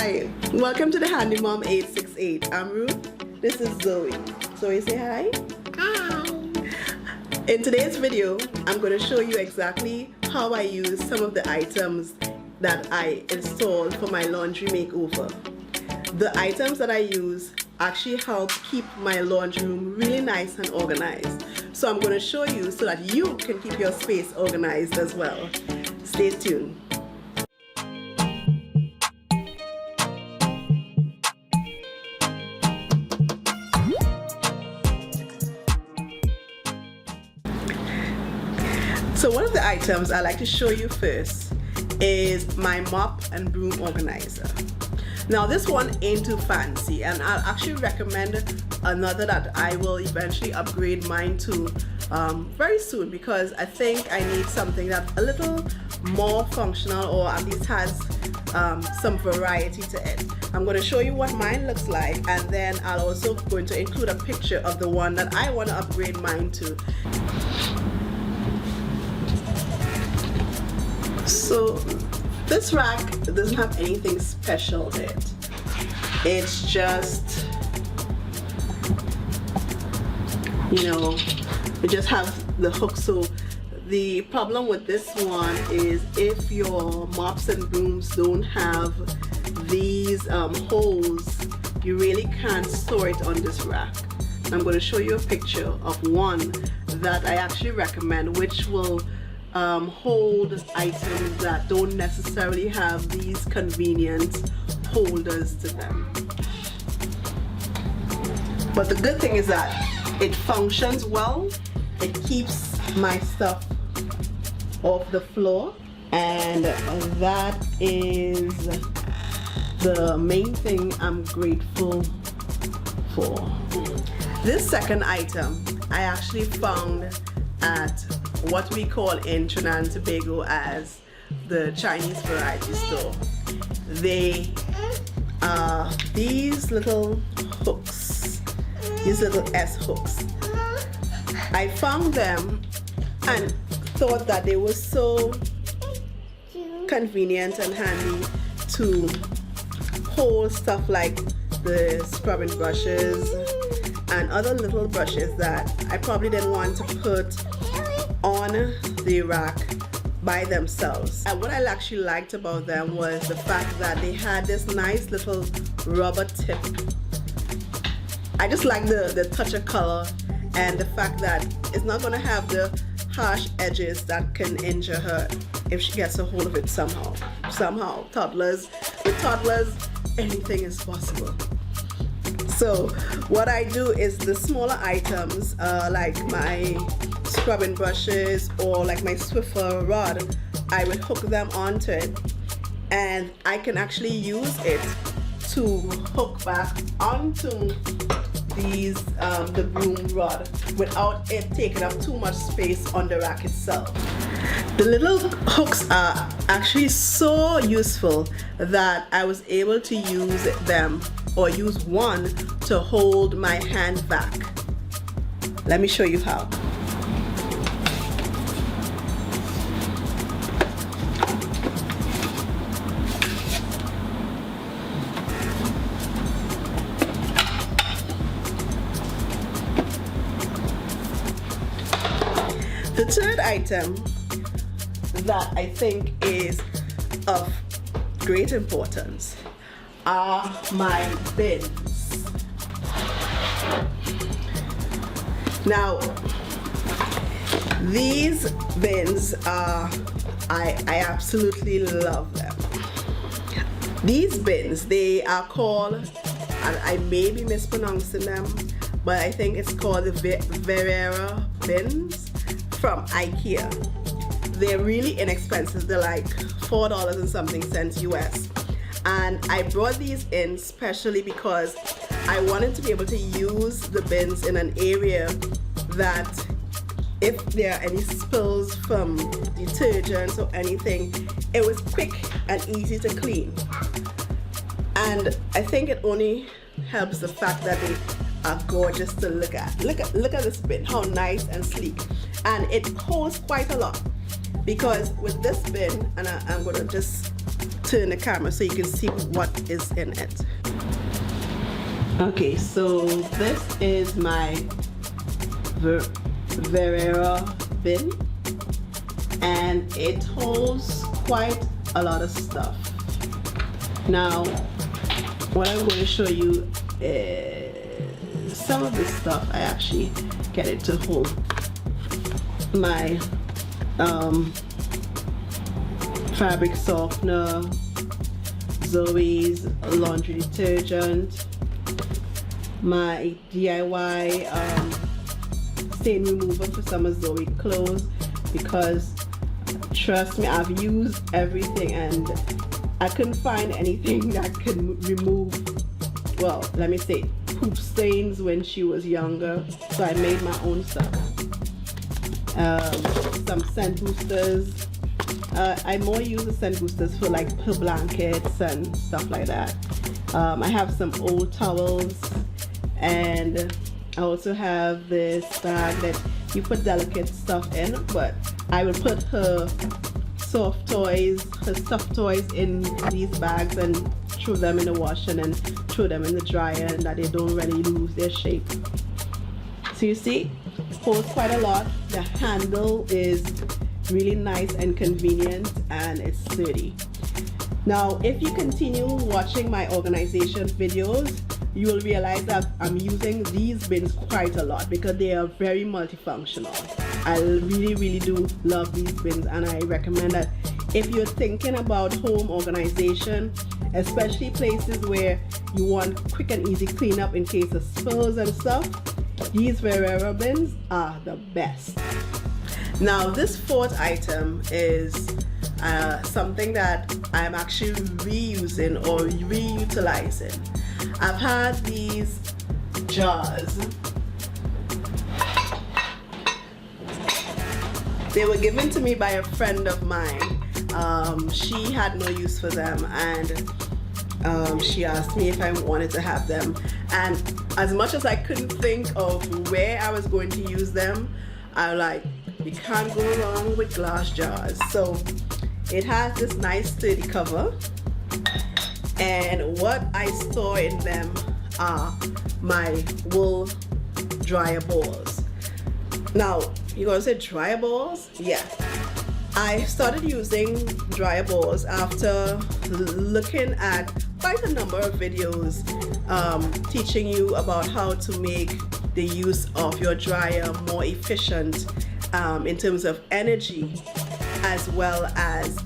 Hi, welcome to the Handy Mom 868. I'm Ruth. This is Zoe. Zoe, say hi. Hi. In today's video, I'm going to show you exactly how I use some of the items that I installed for my laundry makeover. The items that I use actually help keep my laundry room really nice and organized. So I'm going to show you so that you can keep your space organized as well. Stay tuned. So one of the items I like to show you first is my Mop and Broom Organizer. Now this one ain't too fancy, and I'll actually recommend another that I will eventually upgrade mine to very soon, because I think I need something that's a little more functional, or at least has some variety to it. I'm going to show you what mine looks like, and then I'll also going to include a picture of the one that I want to upgrade mine to. So this rack doesn't have anything special in it. It's just, you know, it just has the hook. So the problem with this one is if your mops and brooms don't have these holes, you really can't store it on this rack. I'm going to show you a picture of one that I actually recommend, which will hold items that don't necessarily have these convenient holders to them. But the good thing is that it functions well. It keeps my stuff off the floor, and that is the main thing I'm grateful for. This second item I actually found at what we call in Trinidad and Tobago as the Chinese variety store. They are these little hooks, these little S hooks. I found them and thought that they were so convenient and handy to hold stuff like the scrubbing brushes and other little brushes that I probably didn't want to put on the rack by themselves. And what I actually liked about them was the fact that they had this nice little rubber tip. I just like the touch of color and the fact that it's not going to have the harsh edges that can injure her if she gets a hold of it somehow. With toddlers, anything is possible. So what I do is the smaller items, like my scrubbing brushes or like my Swiffer rod, I would hook them onto it, and I can actually use it to hook back onto these the broom rod without it taking up too much space on the rack itself. The little hooks are actually so useful that I was able to use them, or use one to hold my hand back. Let me show you how. The third item that I think is of great importance are my bins. Now, these bins are, I absolutely love them. These bins, they are called, and I may be mispronouncing them, but I think it's called the Verera bins from IKEA. They're really inexpensive. They're like $4 and something cents US. And I brought these in specially because I wanted to be able to use the bins in an area that if there are any spills from detergents or anything, it was quick and easy to clean. And I think it only helps the fact that they are gorgeous to look at. Look at this bin, how nice and sleek. And it holds quite a lot, because with this bin, and I'm going to just turn the camera so you can see what is in it. Okay, so this is my Verera bin, and it holds quite a lot of stuff. Now, what I'm going to show you is some of this stuff. I actually get it to hold my fabric softener, Zoe's laundry detergent, my DIY stain remover for some of Zoe clothes, because trust me, I've used everything and I couldn't find anything that could remove, well, let me say, poop stains when she was younger, so I made my own stuff. Some scent boosters. I more use the scent boosters for like her blankets and stuff like that. I have some old towels, and I also have this bag that you put delicate stuff in, but I would put her soft toys, her stuffed toys in these bags and throw them in the wash and then throw them in the dryer, and that they don't really lose their shape. So you see, holds quite a lot. The handle is really nice and convenient, and it's sturdy. Now, if you continue watching my organization videos, you will realize that I'm using these bins quite a lot because they are very multifunctional. I really do love these bins, and I recommend that if you're thinking about home organization, especially places where you want quick and easy cleanup in case of spills and stuff, these Verera bins are the best. Now, this fourth item is something that I'm actually reusing or reutilizing. I've had these jars. They were given to me by a friend of mine. She had no use for them, and she asked me if I wanted to have them. And as much as I couldn't think of where I was going to use them, I was like, you can't go wrong with glass jars. So it has this nice sturdy cover, and what I store in them are my wool dryer balls. Now, you're gonna say dryer balls? Yeah. I started using dryer balls after looking at quite a number of videos teaching you about how to make the use of your dryer more efficient in terms of energy, as well as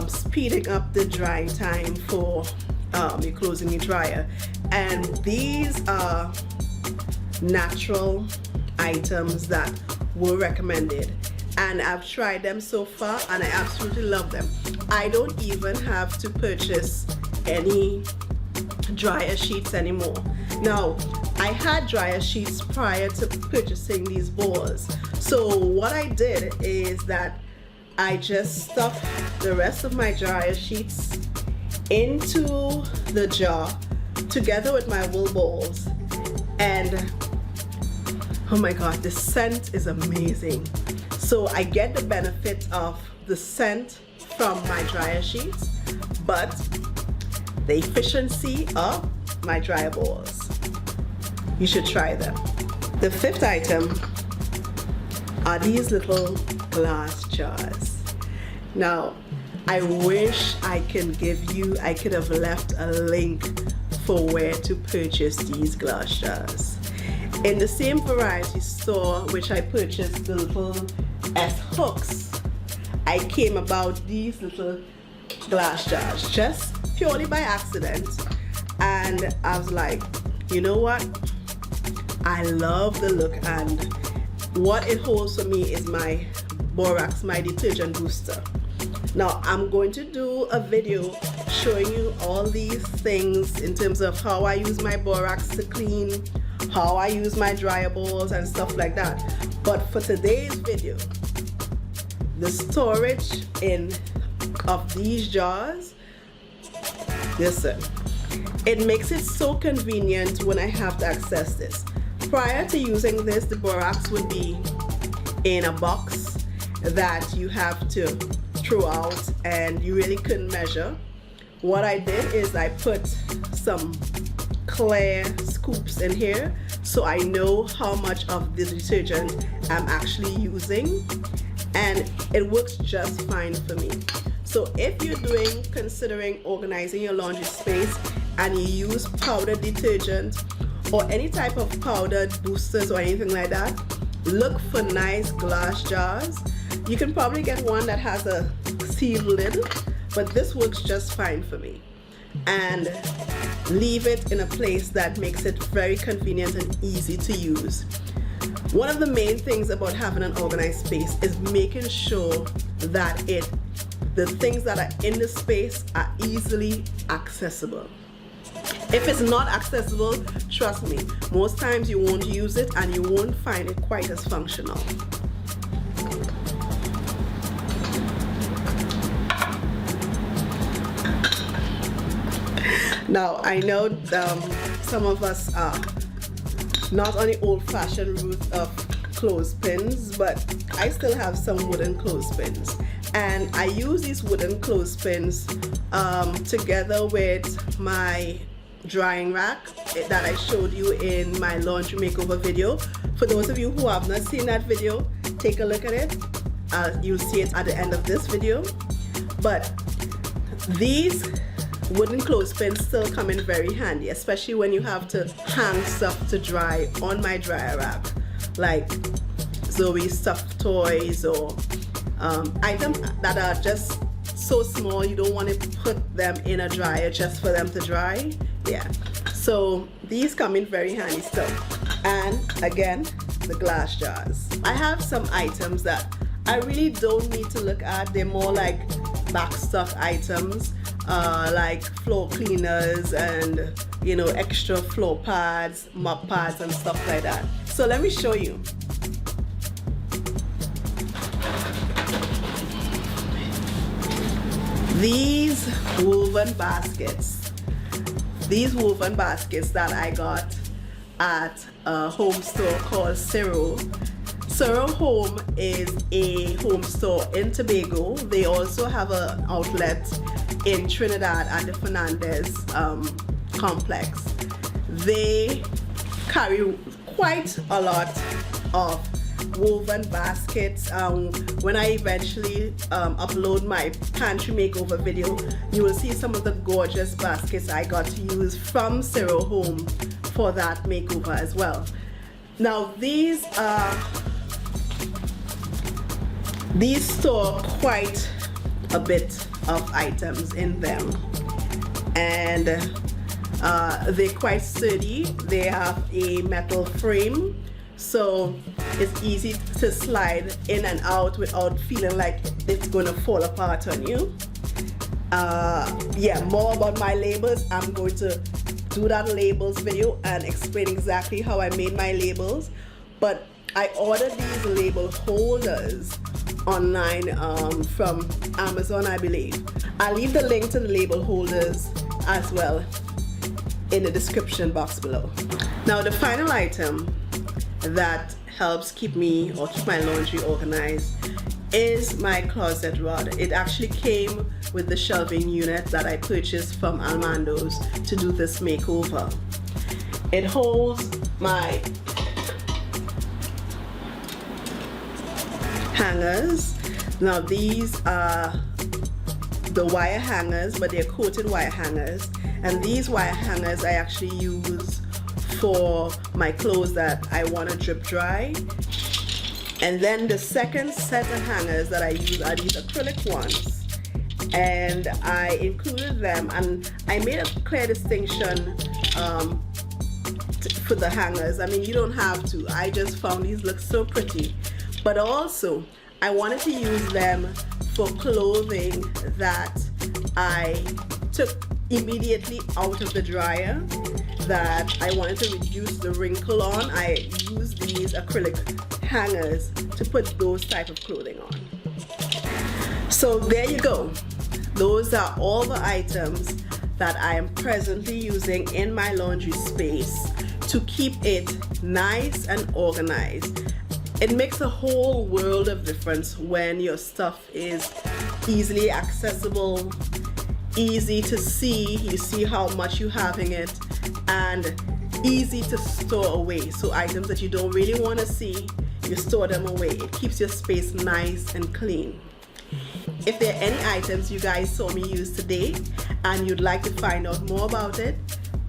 speeding up the drying time for your clothes in your dryer. And these are natural items that were recommended, and I've tried them so far and I absolutely love them. I don't even have to purchase any dryer sheets anymore. Now, I had dryer sheets prior to purchasing these balls, so what I did is that I just stuffed the rest of my dryer sheets into the jar together with my wool balls, and oh my god, the scent is amazing. So I get the benefit of the scent from my dryer sheets, but the efficiency of my dryer balls. You should try them. The fifth item are these little glass jars. Now, I wish I could have left a link for where to purchase these glass jars. In the same variety store which I purchased the little S hooks, I came about these little glass jars just purely by accident, and I was like, you know what, I love the look, and what it holds for me is my borax, my detergent booster. Now I'm going to do a video showing you all these things in terms of how I use my borax to clean, how I use my dryer balls and stuff like that. But for today's video, the storage of these jars, listen, it makes it so convenient when I have to access this. Prior to using this, the borax would be in a box that you have to throw out and you really couldn't measure. what I did is I put some clear scoops in here so I know how much of the detergent I'm actually using, and it works just fine for me. So if you're considering organizing your laundry space and you use powdered detergent or any type of powdered boosters or anything like that, look for nice glass jars. You can probably get one that has a sealed lid, but this works just fine for me. And leave it in a place that makes it very convenient and easy to use. One of the main things about having an organized space is making sure that the things that are in the space are easily accessible. If it's not accessible, trust me, most times you won't use it and you won't find it quite as functional. Now, I know some of us are not on the old-fashioned route of clothespins, but I still have some wooden clothespins. And I use these wooden clothespins together with my drying rack that I showed you in my laundry makeover video. For those of you who have not seen that video, take a look at it. You'll see it at the end of this video. But these wooden clothespins still come in very handy, especially when you have to hang stuff to dry on my dryer rack, like Zoe's stuffed toys or items that are just so small you don't want to put them in a dryer just for them to dry. Yeah, so these come in very handy still. And again, the glass jars. I have some items that I really don't need to look at. They're more like backstock items, like floor cleaners and, you know, extra floor pads, mop pads and stuff like that. So let me show you. These woven baskets that I got at a home store called Ciro. Ciro Home is a home store in Tobago. They also have an outlet in Trinidad at the Fernandez complex. They carry quite a lot of woven baskets. When I eventually upload my pantry makeover video, you will see some of the gorgeous baskets I got to use from Ciro Home for that makeover as well. Now these store quite a bit of items in them, and they're quite sturdy. They have a metal frame, so it's easy to slide in and out without feeling like it's gonna fall apart on you. Yeah, more about my labels. I'm going to do that labels video and explain exactly how I made my labels. But I ordered these label holders online from Amazon, I believe. I'll leave the link to the label holders as well in the description box below. Now the final item that helps keep my laundry organized is my closet rod. It actually came with the shelving unit that I purchased from Almando's to do this makeover. It holds my hangers. Now these are the wire hangers, but they're coated wire hangers, and these wire hangers I actually use for my clothes that I want to drip dry. And then the second set of hangers that I use are these acrylic ones, and I included them, and I made a clear distinction for the hangers. I mean, you don't have to. I just found these look so pretty, but also I wanted to use them for clothing that I took immediately out of the dryer that I wanted to reduce the wrinkle on. I used these acrylic hangers to put those type of clothing on. So there you go. Those are all the items that I am presently using in my laundry space to keep it nice and organized. It makes a whole world of difference when your stuff is easily accessible, easy to see. You see how much you have in it, and easy to store away. So items that you don't really want to see, you store them away. It keeps your space nice and clean. If there are any items you guys saw me use today and you'd like to find out more about it,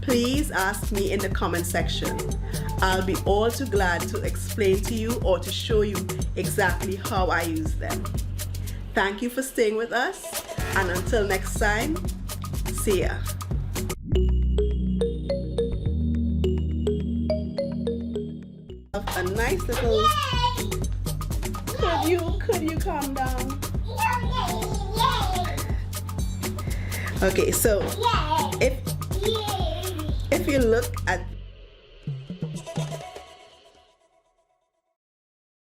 please ask me in the comment section. I'll be all too glad to explain to you or to show you exactly how I use them. Thank you for staying with us, and until next time, see ya. A nice little. Could you calm down? Okay, so if you look at